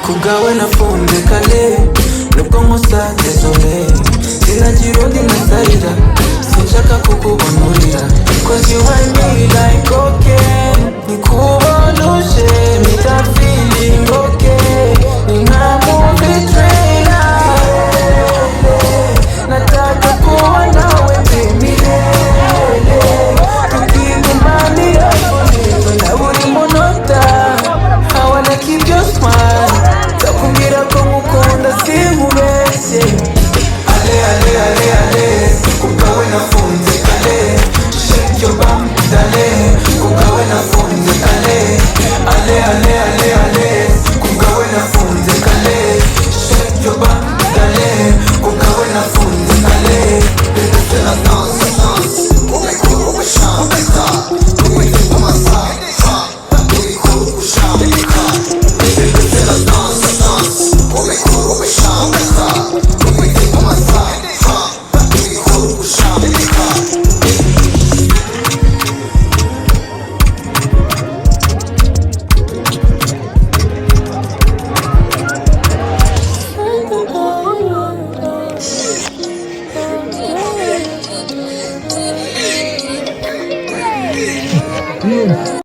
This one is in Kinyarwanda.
Kugawe nafunze kale nubwo nkusa désolé sinagira undi nasarira sinshaka kukubonurira cause you and me like okay nikubona uje mpita feeling okay ni nka movie trailer nataka kuba nawe milele tukigumanira na buri munota I wanna keep your smile Takubwira ko mukunda sinkubeshye Ale ale ale ale kukawe nafunze kale Shake your bum dale kukawe nafunze kale Ale ale ale ale kukawe nafunze kale Shake your bum dale kukawe nafunze kale Bébé fais la danse danse Ube cool ube chant ube ta Ube fais pour ma sa sa Ube cool ube chant ube ta Bébé fais la danse danse Ube cool ube chant ube ta Ube fais pour ma sa sa Ube cool ube chant ube ta